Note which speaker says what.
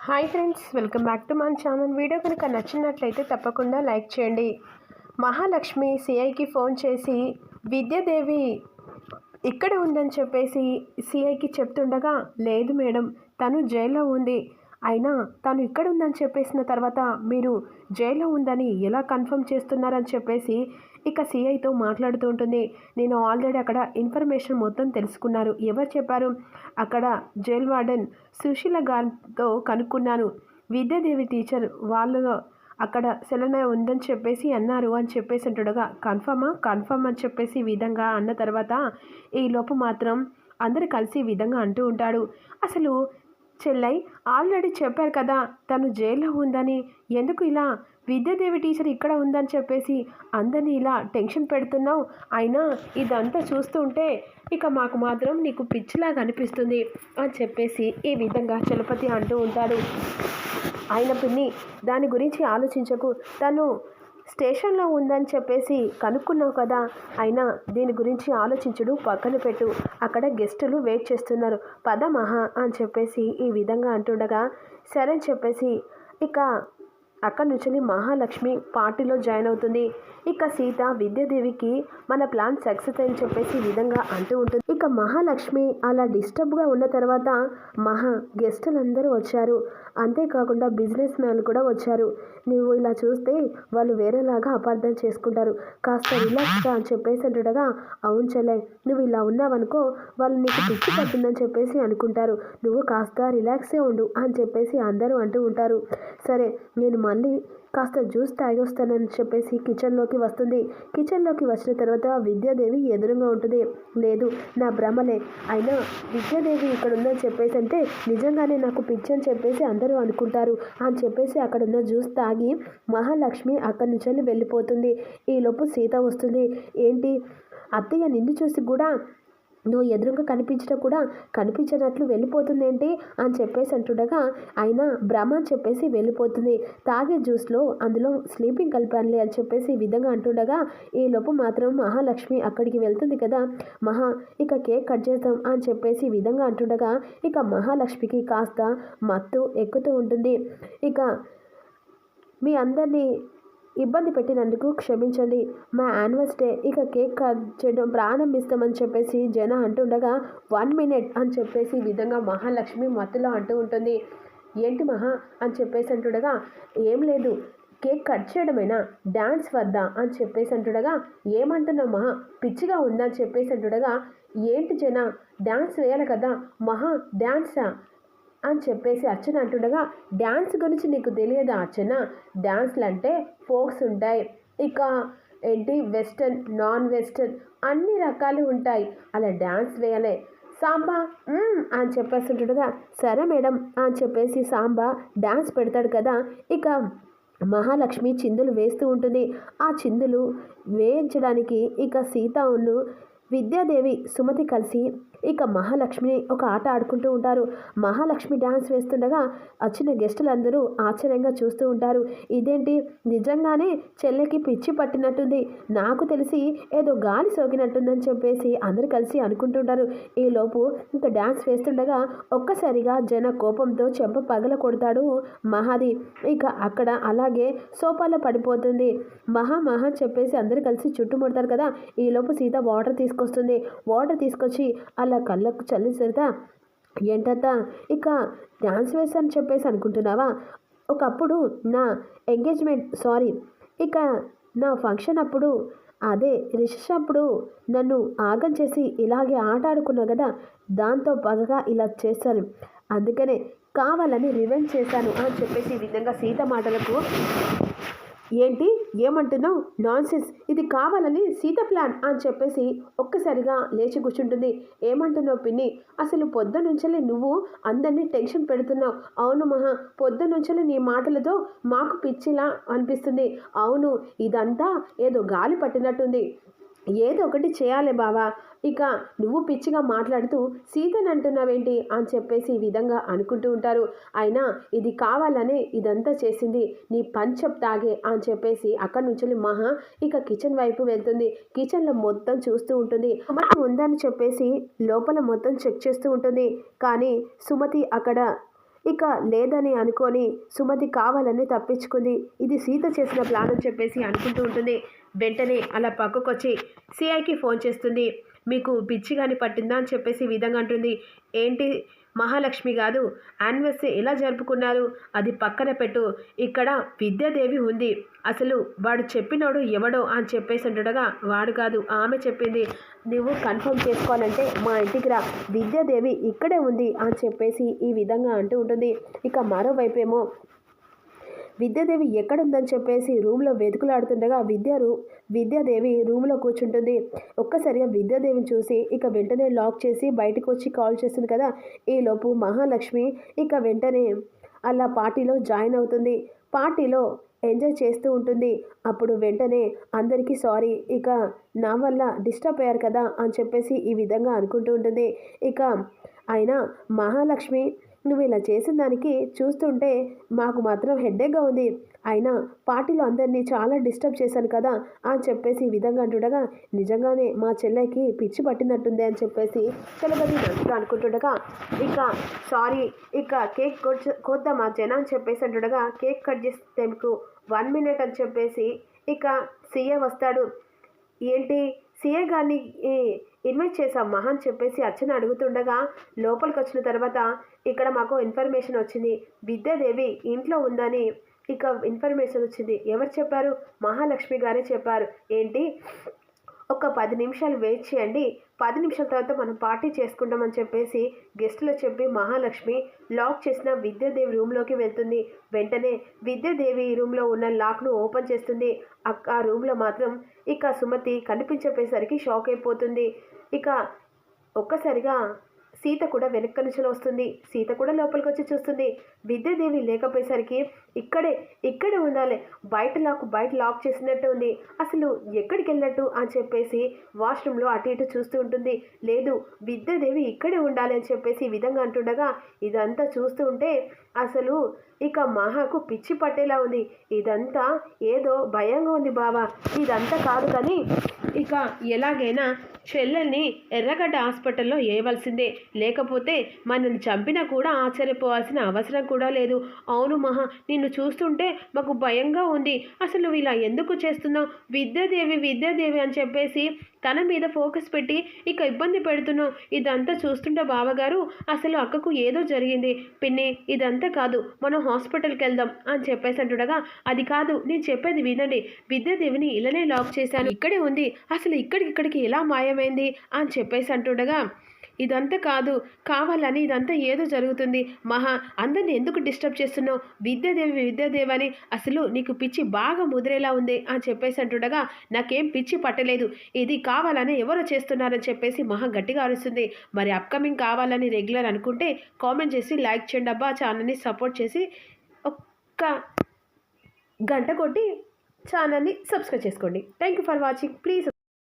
Speaker 1: Hi friends, welcome back to మన channel. Video కనుక నచ్చినట్లయితే తప్పకుండా లైక్ చేయండి. మహాలక్ష్మి సిఐకి ఫోన్ చేసి విద్యాదేవి ఇక్కడ ఉందని చెప్పేసి సిఐకి చెప్తుండగా, లేదు మేడం, తను జైల్లో ఉంది, అయినా తను ఇక్కడ ఉందని చెప్పేసిన తర్వాత మీరు జైల్లో ఉందని ఎలా కన్ఫర్మ్ చేస్తున్నారని చెప్పేసి ఇక సిఐతో మాట్లాడుతూ ఉంటుంది. నేను ఆల్రెడీ అక్కడ ఇన్ఫర్మేషన్ మొత్తం తెలుసుకున్నారు. ఎవరు చెప్పారు? అక్కడ జైల్ వార్డెన్ సుశీల గారితో కనుక్కున్నాను. విద్యాదేవి టీచర్ వాళ్ళలో అక్కడ సెలన ఉందని చెప్పేసి అన్నారు అని చెప్పేసి అంటుండగా, కన్ఫర్మ్ అని చెప్పేసి ఈ విధంగా అన్న తర్వాత ఈ లోపు మాత్రం అందరు కలిసి ఈ విధంగా అంటూ ఉంటాడు. అసలు చెల్లై ఆల్రెడీ చెప్పారు కదా తను జైల్లో ఉందని, ఎందుకు ఇలా విద్యాదేవి టీచర్ ఇక్కడ ఉందని చెప్పేసి అందరినీ ఇలా టెన్షన్ పెడుతున్నావు? అయినా ఇదంతా చూస్తుంటే ఇక మాకు మాత్రం నీకు పిచ్చిలాగా అనిపిస్తుంది అని చెప్పేసి ఈ విధంగా చలపతి అంటూ ఉంటాడు. ఆయన పిన్ని, దాని గురించి ఆలోచించకు, తను స్టేషన్లో ఉందని చెప్పేసి కనుక్కున్నావు కదా, అయినా దీని గురించి ఆలోచించుడు పక్కన పెట్టు, అక్కడ గెస్టులు వెయిట్ చేస్తున్నారు, పద మహా అని చెప్పేసి ఈ విధంగా అంటుండగా, సరే అని చెప్పేసి ఇక అక్కడి నుంచి మహాలక్ష్మి పార్టీలో జాయిన్ అవుతుంది. ఇక సీత విద్యాదేవికి మన ప్లాన్ సక్సెస్ అని చెప్పేసి ఈ విధంగా అంటూ ఉంటుంది. ఇక మహాలక్ష్మి అలా డిస్టర్బ్గా ఉన్న తర్వాత గెస్టులందరూ వచ్చారు. అంతేకాకుండా బిజినెస్ మ్యాన్లు కూడా వచ్చారు. నువ్వు ఇలా చూస్తే వాళ్ళు వేరేలాగా అపార్థం చేసుకుంటారు, కాస్త రిలాక్స్గా అని చెప్పేసి అంటుండగా, అవును చెల్లె, నువ్వు ఇలా ఉన్నావనుకో వాళ్ళు నీకు పిచ్చి పట్టిందని చెప్పేసి అనుకుంటారు, నువ్వు కాస్త రిలాక్సే ఉండు అని చెప్పేసి అందరూ అంటూ ఉంటారు. సరే, నేను మళ్ళీ కాస్త జ్యూస్ తాగి వస్తానని చెప్పేసి కిచెన్లోకి వస్తుంది. కిచెన్లోకి వచ్చిన తర్వాత విద్యాదేవి ఎదురుగా ఉంటుంది. లేదు, నా భ్రమలే, అయినా విద్యాదేవి ఇక్కడ ఉందని చెప్పేసి అంటే నిజంగానే నాకు పిచ్చి అని చెప్పేసి అందరూ అనుకుంటారు అని చెప్పేసి అక్కడున్న జ్యూస్ తాగి మహాలక్ష్మి అక్కడి నుంచి వెళ్ళిపోతుంది. ఈలోపు సీత వస్తుంది. ఏంటి అత్తయ్య, నిన్ను చూసి కూడా నువ్వు ఎదురుగా కనిపించినట్లు వెళ్ళిపోతుంది ఏంటి అని చెప్పేసి అంటుండగా, అయినా భ్రమ అని చెప్పేసి వెళ్ళిపోతుంది. తాగే జ్యూస్లో అందులో స్లీపింగ్ కలిపానులే అని చెప్పేసి ఈ విధంగా అంటుండగా, ఈ లోపు మాత్రం మహాలక్ష్మి అక్కడికి వెళ్తుంది కదా, ఇక కేక్ కట్ చేద్దాం అని చెప్పేసి ఈ విధంగా అంటుండగా, ఇక మహాలక్ష్మికి కాస్త మత్తు ఎక్కుతూ ఉంటుంది. ఇక మీ అందరినీ ఇబ్బంది పెట్టినందుకు క్షమించండి, మా యానివర్సరీ ఇక కేక్ కట్ చేయడం ప్రారంభిస్తామని చెప్పేసి జన అంటుండగా, 1 minute అని చెప్పేసి ఈ విధంగా మహాలక్ష్మి మత్తులో అంటూ ఉంటుంది. ఏంటి మహా అని చెప్పేసి అంటుండగా, ఏం లేదు, కేక్ కట్ చేయడమేనా, డ్యాన్స్ వద్దా అని చెప్పేసి అంటుండగా, ఏమంటున్నావు మహా, పిచ్చిగా ఉందని చెప్పేసి అంటుండగా, ఏంటి జన, డ్యాన్స్ వేయాలి కదా మహా, డ్యాన్సా అని చెప్పేసి అర్చన అంటుండగా, డ్యాన్స్ గురించి నీకు తెలియదా అర్చన, డ్యాన్స్లు అంటే ఫోక్స్ ఉంటాయి, ఇక ఏంటి వెస్టర్న్, నాన్ వెస్టర్న్ అన్ని రకాలు ఉంటాయి, అలా డ్యాన్స్ వేయాలి, సాంబా అని చెప్పేసి ఉంటుండగా, సరే మేడం అని చెప్పేసి సాంబా డ్యాన్స్ పెడతాడు కదా. ఇక మహాలక్ష్మి చిందులు వేస్తూ ఉంటుంది. ఆ చిందులు వేయించడానికి ఇక సీత ఉన్ను విద్యాదేవి సుమతి కలిసి ఇక మహాలక్ష్మిని ఒక ఆట ఆడుకుంటూ ఉంటారు. మహాలక్ష్మి డ్యాన్స్ వేస్తుండగా వచ్చిన గెస్టులందరూ ఆశ్చర్యంగా చూస్తూ ఉంటారు. ఇదేంటి, నిజంగానే చెల్లెకి పిచ్చి పట్టినట్టుంది, నాకు తెలిసి ఏదో గాలి సోకినట్టుందని చెప్పేసి అందరూ కలిసి అనుకుంటుంటారు. ఈలోపు ఇంకా డ్యాన్స్ వేస్తుండగా ఒక్కసారిగా జన కోపంతో చెంప పగల కొడతాడు మహాది. ఇక అక్కడ అలాగే సోఫాలో పడిపోతుంది. మహా చెప్పేసి అందరూ కలిసి చుట్టుముడతారు కదా. ఈలోపు సీత వాటర్ తీసుకొచ్చి అలా కళ్ళకు చల్లిసరితా, ఏంటత్త ఇక డ్యాన్స్ వేసాను చెప్పేసి అనుకుంటున్నావా, ఒకప్పుడు నా ఇక నా ఫంక్షన్ అప్పుడు, అదే రిసెప్షన్ అప్పుడు నన్ను ఆగం చేసి ఇలాగే ఆట ఆడుకున్నా కదా, దాంతో పగగా ఇలా చేశాను, అందుకనే కావాలని రివెంజ్ చేశాను అని చెప్పేసి ఈ విధంగా సీత మాటలకు, ఏంటి ఏమంటున్నావు, నాన్సెన్స్, ఇది కావాలని సీత ప్లాన్ అని చెప్పేసి ఒక్కసారిగా లేచి కూర్చుంటుంది. ఏమంటున్నావు పిన్ని, అసలు పొద్దునుంచలే నువ్వు అందరినీ టెన్షన్ పెడుతున్నావు. అవును మహా, పొద్దునుంచలే నీ మాటలతో మాకు పిచ్చిలా అనిపిస్తుంది. అవును, ఇదంతా ఏదో గాలి పట్టినట్టుంది, ఏదో ఒకటి చేయాలి బావా, ఇక నువ్వు పిచ్చిగా మాట్లాడుతూ సీతని అంటున్నావేంటి అని చెప్పేసి ఈ విధంగా అనుకుంటూ ఉంటారు. అయినా ఇది కావాలనే ఇదంతా చేసింది నీ పంచప్ తాగే అని చెప్పేసి అక్కడి నుంచి మహా ఇక కిచెన్ వైపు వెళ్తుంది. కిచెన్లో మొత్తం చూస్తూ ఉంటుంది. సుమతి ఉందని చెప్పేసి లోపల మొత్తం చెక్ చేస్తూ ఉంటుంది. కానీ సుమతి అక్కడ ఇక లేదని అనుకొని సుమతి కావాలని తప్పించుకుంది. ఇది సీత చేసిన ప్లాన్ అని చెప్పేసి అనుకుంటూ ఉంటుంది. వెంటనే అలా పక్కకొచ్చి సిఐకి ఫోన్ చేస్తుంది. మీకు పిచ్చి కానీ పట్టిందా అని చెప్పేసి ఈ విధంగా అంటుంది. ఏంటి మహాలక్ష్మి కాదు, యానివర్సరీ ఎలా జరుపుకున్నారు అది పక్కన పెట్టు, ఇక్కడ విద్యాదేవి ఉంది, అసలు వాడు చెప్పినోడు ఎవడో అని చెప్పేసి అంటుండగా, వాడు కాదు ఆమె చెప్పింది, నువ్వు కన్ఫర్మ్ చేసుకోవాలంటే మా ఇంటికి రా, విద్యాదేవి ఇక్కడే ఉంది అని చెప్పేసి ఈ విధంగా అంటూ ఉంటుంది. ఇక మరోవైపేమో విద్యాదేవి ఎక్కడుందని చెప్పేసి రూమ్లో వెతుకులాడుతుండగా విద్యాదేవి రూమ్లో కూర్చుంటుంది. ఒక్కసారిగా విద్యాదేవిని చూసి ఇక వెంటనే లాక్ చేసి బయటకు వచ్చి కాల్ చేస్తుంది కదా. ఈలోపు మహాలక్ష్మి ఇక వెంటనే అలా పార్టీలో జాయిన్ అవుతుంది. పార్టీలో ఎంజాయ్ చేస్తూ ఉంటుంది. అప్పుడు వెంటనే అందరికీ సారీ, ఇక నా వల్ల డిస్టర్బ్ అయ్యారు కదా అని చెప్పేసి ఈ విధంగా అనుకుంటూ ఉంటుంది. ఇక అయినా మహాలక్ష్మి నువ్వు ఇలా చేసిన దానికి చూస్తుంటే మాకు మాత్రం హెడ్ఏక్గా ఉంది, అయినా పార్టీలో అందరినీ చాలా డిస్టర్బ్ చేశాను కదా అని చెప్పేసి ఈ విధంగా అంటుండగా, నిజంగానే మా చెల్లెకి పిచ్చి పట్టినట్టుంది అని చెప్పేసి చలపతి మనసులో అనుకుంటుండగా, ఇక సారీ ఇక కేక్ కోద్దామా జన అని చెప్పేసి అంటుండగా, కేక్ కట్ చేస్తే మీకు 1 minute అని చెప్పేసి ఇక సీఏ వస్తాడు. ఏంటి సీఏ గారిని ఇన్వైట్ చేశాం మహా అని చెప్పేసి అర్చన అడుగుతుండగా, లోపలికి వచ్చిన తర్వాత ఇక్కడ మాకు ఇన్ఫర్మేషన్ వచ్చింది, విద్యాదేవి ఇంట్లో ఉందని ఇక ఇన్ఫర్మేషన్ వచ్చింది. ఎవరు చెప్పారు? మహాలక్ష్మి గారే చెప్పారు. ఏంటి ఒక 10 నిమిషాలు వెయిట్ చేయండి, 10 నిమిషాల తర్వాత మనం పార్టీ చేసుకుంటామని చెప్పేసి గెస్టులో చెప్పి మహాలక్ష్మి లాక్ చేసిన విద్యాదేవి రూమ్లోకి వెళ్తుంది. వెంటనే విద్యాదేవి రూమ్లో ఉన్న లాక్ను ఓపెన్ చేస్తుంది. ఆ రూమ్లో మాత్రం ఇక సుమతి కనిపించపోయేసరికి షాక్ అయిపోతుంది. ఇక ఒక్కసారిగా సీత కూడా వెనక్క నుంచి వస్తుంది. సీత కూడా లోపలికి వచ్చి చూస్తుంది. విద్యాదేవి లేకపోయేసరికి ఇక్కడే ఉండాలి, బయట లాక్ చేసినట్టు ఉంది, అసలు ఎక్కడికి వెళ్ళినట్టు అని చెప్పేసి వాష్రూమ్లో అటు ఇటు చూస్తూ ఉంటుంది. లేదు విద్యాదేవి ఇక్కడే ఉండాలి అని చెప్పేసి ఈ విధంగా అంటుండగా, ఇదంతా చూస్తూ ఉంటే అసలు ఇక మహాకు పిచ్చి పట్టేలా ఉంది. ఇదంతా ఏదో భయంగా ఉంది బావా, ఇదంతా కాదు కానీ ఇక ఎలాగైనా చెల్లెల్ని ఎర్రగడ్డ హాస్పిటల్లో వేయవలసిందే, లేకపోతే మనల్ని చంపినా కూడా ఆశ్చర్యపోవాల్సిన అవసరం కూడా లేదు. అవును మహా, నిన్ను చూస్తుంటే మాకు భయంగా ఉంది, అసలు నువ్వు ఇలా ఎందుకు చేస్తున్నావు, విద్యాదేవి అని చెప్పేసి తన మీద ఫోకస్ పెట్టి ఇక ఇబ్బంది పెడుతున్నావు. ఇదంతా చూస్తుంటే బావగారు అసలు అక్కకు ఏదో జరిగింది పిన్ని, ఇదంతా కాదు, మనం హాస్పిటల్కి వెళ్దాం అని చెప్పేసి అంటుండగా, అది కాదు నేను చెప్పేది వినండి, విద్యాదేవిని ఇలానే లాక్ చేశాను, ఇక్కడే ఉంది, అసలు ఇక్కడికి ఎలా మాయమైంది అని చెప్పేసి అంటుండగా, ఇదంతా కాదు, కావాలని ఇదంతా ఏదో జరుగుతుంది మహా, అందరిని ఎందుకు డిస్టర్బ్ చేస్తున్నావు, విద్యాదేవి అని అసలు నీకు పిచ్చి బాగా ముదిరేలా ఉంది అని చెప్పేసి అంటుండగా, నాకేం పిచ్చి పట్టలేదు, ఇది కావాలని ఎవరో చేస్తున్నారని చెప్పేసి మహా గట్టిగా అరుస్తుంది. మరి అప్కమింగ్ కావాలని రెగ్యులర్ అనుకుంటే కామెంట్ చేసి లైక్ చేయండి అబ్బా, ఛానల్ని సపోర్ట్ చేసి ఒక్క గంట కొట్టి ఛానల్ని సబ్స్క్రైబ్ చేసుకోండి. Thank you for watching. Please